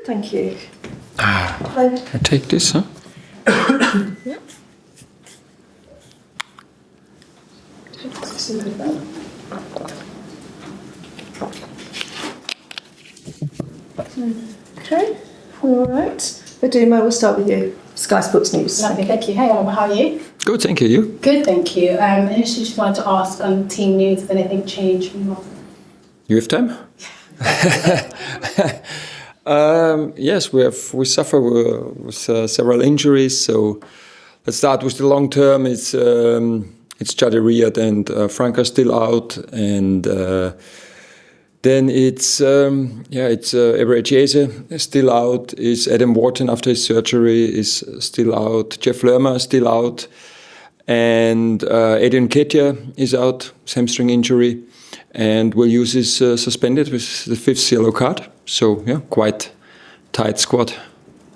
Thank you. I take this, huh? Yeah. Okay, all right. Viduma, we'll start with you. Sky Sports News. Lovely, thank you. Hey, Oliver, how are you? Good, thank you. You? Good, thank you. Initially, just wanted to ask on team news if anything changed. You have time? Yes, we suffer with several injuries. So let's start with the long term. It's Riad and Franca still out, and then it's Oliver Glasner is still out. Is Adam Wharton after his surgery is still out. Lerma is still out, and Nketiah is out, hamstring injury, and Will Hughes is suspended with the 5th yellow card. So yeah, quite tight squad.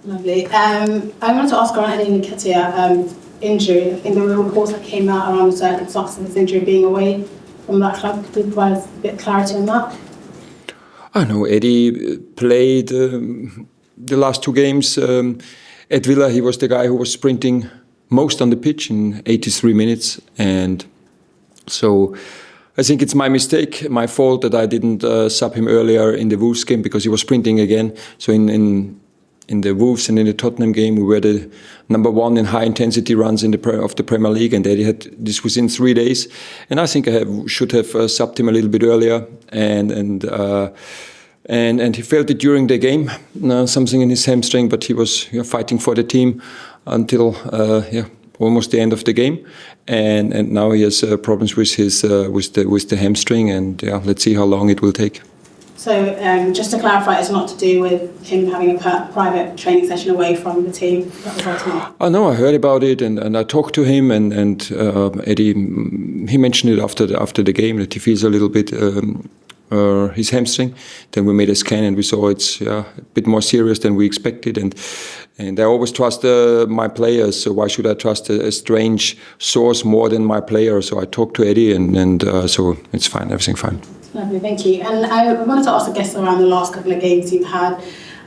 Lovely. I wanted to ask around Nketiah injury. I think there were reports that came out around the circumstances of his injury being away from that club. Could you provide a bit of clarity on that? I know Eddie played the last 2 games. At Villa, he was the guy who was sprinting most on the pitch in 83 minutes. And so I think it's my mistake, my fault that I didn't sub him earlier in the Wolves game because he was sprinting again. So in the Wolves and in the Tottenham game, we were the number 1 in high-intensity runs of the Premier League, and Eddie had this within 3 days. And I think I should have subbed him a little bit earlier, and he felt it during the game, something in his hamstring, but he was fighting for the team until almost the end of the game, and now he has problems with his with the hamstring, and let's see how long it will take. So just to clarify, it's not to do with him having a private training session away from the team? Oh no, I heard about it and I talked to him and Eddie, he mentioned it after the game that he feels a little bit his hamstring. Then we made a scan and we saw it's a bit more serious than we expected, and I always trust my players, so why should I trust a strange source more than my player? So I talked to Eddie and so it's fine, everything fine. Lovely, thank you. And I wanted to ask, I guess, around the last couple of games you've had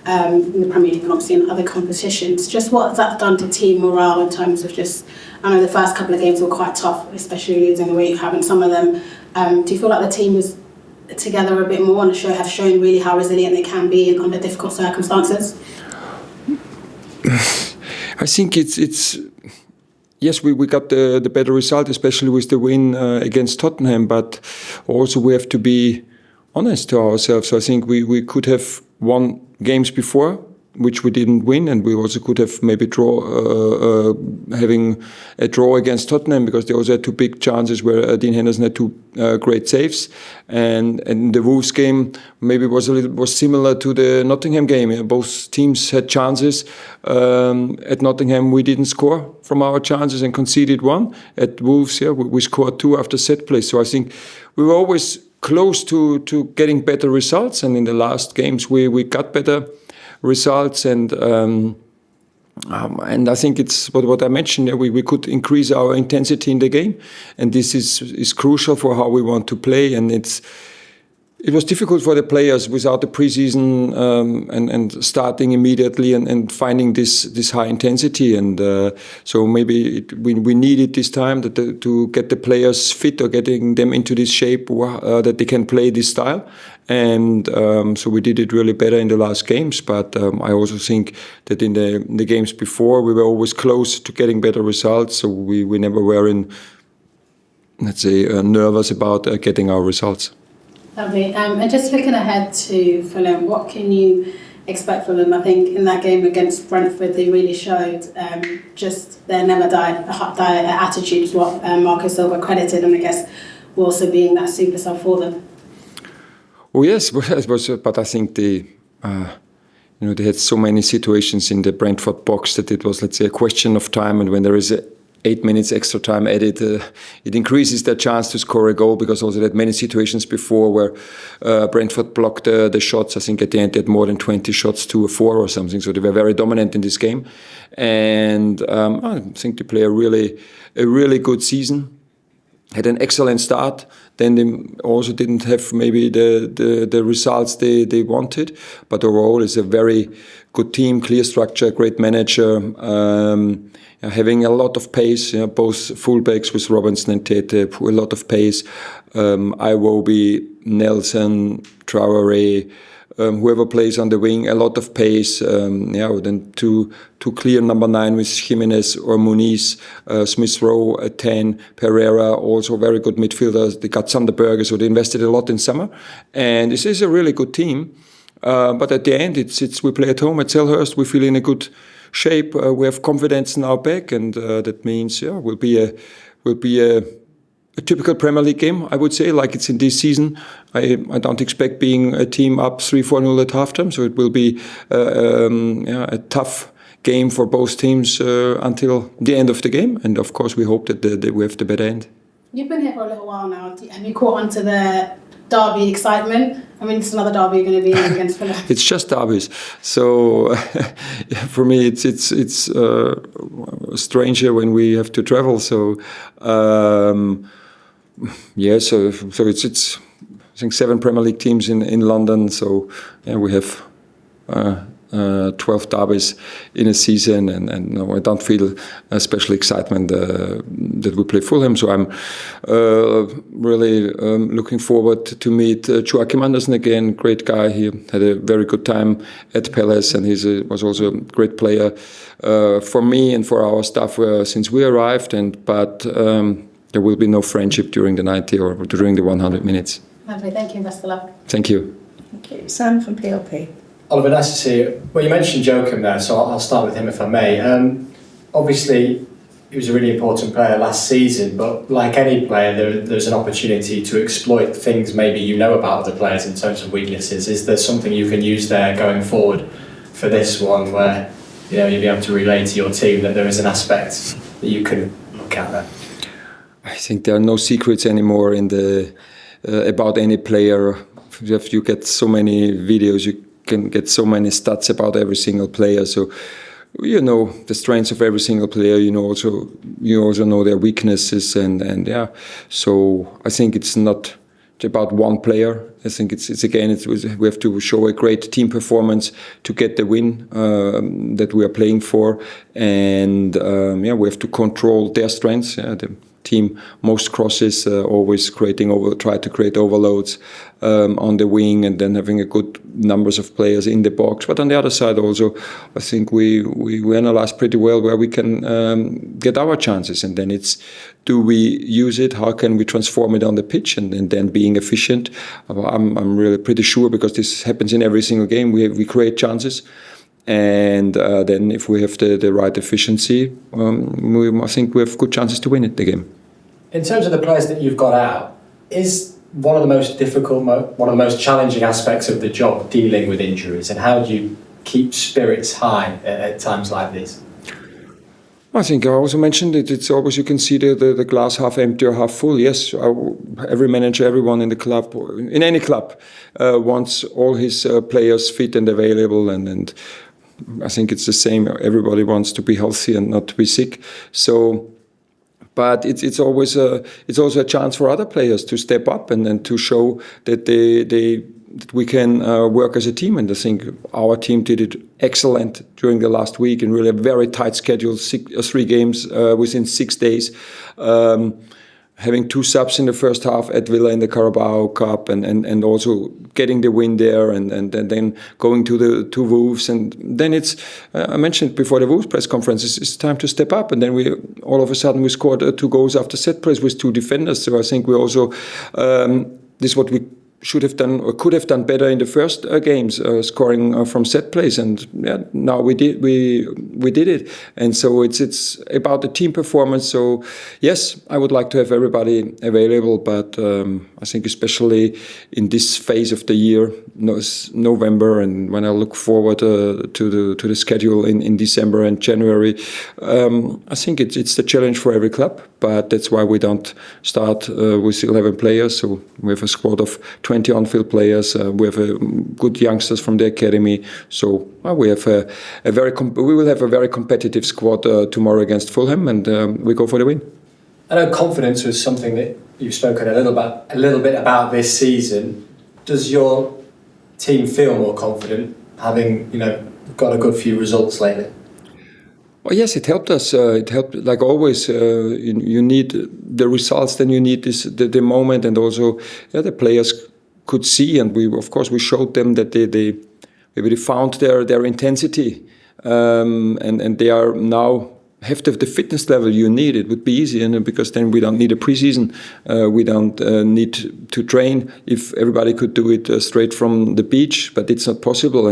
in the Premier League and obviously in other competitions, just what has that done to team morale in terms of just, I know the first couple of games were quite tough, especially losing the way you have in some of them. Do you feel like the team was together a bit more and have shown really how resilient they can be under difficult circumstances? I think it's yes, we got the better result, especially with the win against Tottenham, but also we have to be honest to ourselves. So I think we could have won games before, which we didn't win, and we also could have maybe having a draw against Tottenham because they also had 2 big chances where Dean Henderson had 2 great saves, and the Wolves game maybe was similar to the Nottingham game. Both teams had chances. At Nottingham we didn't score from our chances and conceded 1. At Wolves, we scored 2 after set play. So I think we were always close to getting better results, and in the last games we got better results, and I think it's what I mentioned. We could increase our intensity in the game, and this is crucial for how we want to play. And it was difficult for the players without the preseason and starting immediately and finding this high intensity. And so maybe we needed this time to get the players fit or getting them into this shape that they can play this style. And so we did it really better in the last games. But I also think that in the games before, we were always close to getting better results. So we never were let's say, nervous about getting our results. Lovely. And just looking ahead to Fulham, what can you expect from them? I think in that game against Brentford, they really showed just their never die attitude is what Marco Silva credited, and I guess also being that super sub for them. Oh yes, but I think they had so many situations in the Brentford box that it was, let's say, a question of time, and when there is 8 minutes extra time added, it increases their chance to score a goal, because also they had many situations before where Brentford blocked the shots. I think at the end they had more than 20 shots to 4 or something, so they were very dominant in this game. And I think they play a really good season. Had an excellent start. then they also didn't have maybe the results they wanted. But overall, it's a very good team, clear structure, great manager, having a lot of pace. Both fullbacks with Robinson and Tete, a lot of pace. Iwobi, Nelson, Traore, whoever plays on the wing, a lot of pace. Then two clear number 9 with Jimenez or Muniz, Smith Rowe at 10, Pereira, also very good midfielders. They got Sunderberger, so they invested a lot in summer. And this is a really good team. But at the end, it's we play at home at Selhurst. We feel in a good shape. We have confidence in our back, and that means will be a typical Premier League game, I would say, like it's in this season. I don't expect being a team up 3-4-0 at halftime, so it will be a tough game for both teams until the end of the game. And of course, we hope that we have the better end. You've been here for a little while now. Have you caught on to the derby excitement? I mean, it's another derby you're going to be in against Fulham. It's just derbies, so for me it's stranger when we have to travel. So so it's I think 7 Premier League teams in London. So we have 12 derbies in a season, and no, I don't feel a special excitement that we play Fulham. So I'm really looking forward to meet Joachim Andersen again. Great guy. He had a very good time at Palace, and he was also a great player for me and for our staff since we arrived. But there will be no friendship during the 90 or during the 100 minutes. Lovely. Thank you. Best of luck. Thank you. Thank you. Sam from PLP. Oliver, nice to see you. Well, you mentioned Joachim there, so I'll start with him if I may. Obviously, he was a really important player last season, but like any player, there's an opportunity to exploit things maybe you know about other players in terms of weaknesses. Is there something you can use there going forward for this one where you'll be able to relay to your team that there is an aspect that you can look at there? I think there are no secrets anymore in about any player. You get so many videos, you can get so many stats about every single player. So you know the strengths of every single player. You also know their weaknesses, and So I think it's not about one player. I think we have to show a great team performance to get the win that we are playing for, and we have to control their strengths. The team most crosses, always try to create overloads on the wing, and then having a good numbers of players in the box. But on the other side also, I think we analyze pretty well where we can get our chances, and then it's, do we use it? How can we transform it on the pitch, and then being efficient? I'm really pretty sure, because this happens in every single game. We create chances, and then if we have the right efficiency, I think we have good chances to win the game. In terms of the players that you've got out, is one of the most difficult, one of the most challenging aspects of the job dealing with injuries, and how do you keep spirits high at times like this? I think I also mentioned it. It's always, you can see the glass half empty or half full. Yes, every manager, everyone in the club, in any club, wants all his players fit and available, and I think it's the same. Everybody wants to be healthy and not to be sick. So, but it's also a chance for other players to step up and to show that that we can work as a team. And I think our team did it excellent during the last week, and really a very tight schedule, 3 games within 6 days. Having 2 subs in the first half at Villa in the Carabao Cup, and also getting the win there, and then going to Wolves, and then it's I mentioned before the Wolves press conference, it's time to step up, and then we all of a sudden we scored 2 goals after set plays with 2 defenders. So I think we also this is what we should have done or could have done better in the first games, scoring from set plays, and now we did it, and so it's about the team performance. So yes, I would like to have everybody available, but I think especially in this phase of the year, November, and when I look forward to the schedule in December and January, I think it's the challenge for every club. But that's why we don't start with 11 players. So we have a squad of 20 on-field players. We have good youngsters from the academy. So we will have a very competitive squad tomorrow against Fulham, and we go for the win. I know confidence was something that you've spoken a little bit about this season. Does your team feel more confident, having got a good few results lately? Well, yes, it helped us. It helped, like always. You need the results, then you need the moment, and also the players could see, and we showed them that they found their intensity, and they are now have the fitness level you need. It would be easy, because then we don't need a preseason. We don't need to train. If everybody could do it straight from the beach, but it's not possible,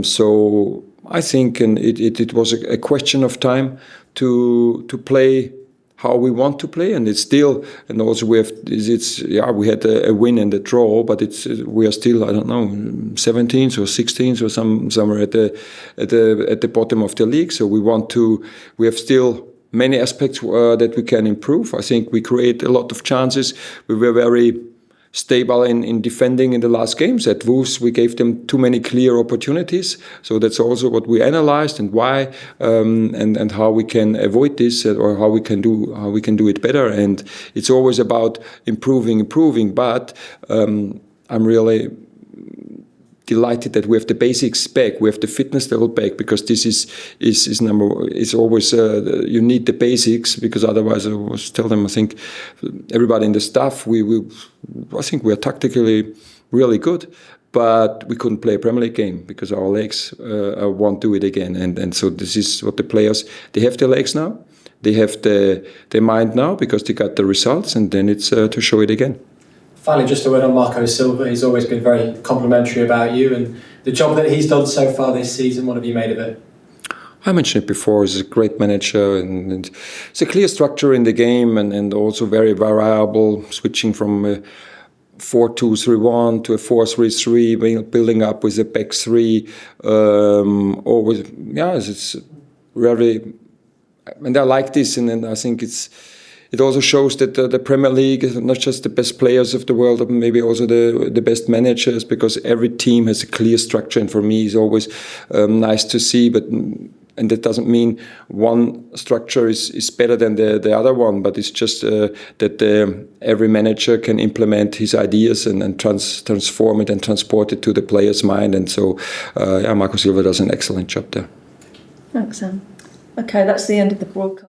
so I think it was a question of time to play how we want to play, and it's still, and also we had a win and a draw, but we are still, I don't know, 17th or 16th or somewhere at the bottom of the league. So we have still many aspects that we can improve. I think we create a lot of chances. We were very stable in defending in the last games. At Wolves, we gave them too many clear opportunities. So that's also what we analyzed, and why, and how we can avoid this, or how we can do it better. And it's always about improving. But I'm really delighted that we have the basics back, we have the fitness level back, because this is always you need the basics, because otherwise, I was tell them, I think everybody in the staff, I think we are tactically really good, but we couldn't play a Premier League game because our legs won't do it again, and so this is what the players, they have their legs now, they have their mind now, because they got the results, and then it's to show it again. Finally, just a word on Marco Silva. He's always been very complimentary about you and the job that he's done so far this season. What have you made of it? I mentioned it before, he's a great manager, and it's a clear structure in the game, and also very variable, switching from a 4-2-3-1 to a 4-3-3, building up with a back three. It's very, and I like this, and I think it also shows that the Premier League is not just the best players of the world, but maybe also the best managers, because every team has a clear structure, and for me it's always nice to see. And that doesn't mean one structure is better than the other one, but it's just that every manager can implement his ideas and transform it and transport it to the player's mind. And so, Marco Silva does an excellent job there. Thanks, Sam. Okay, that's the end of the broadcast.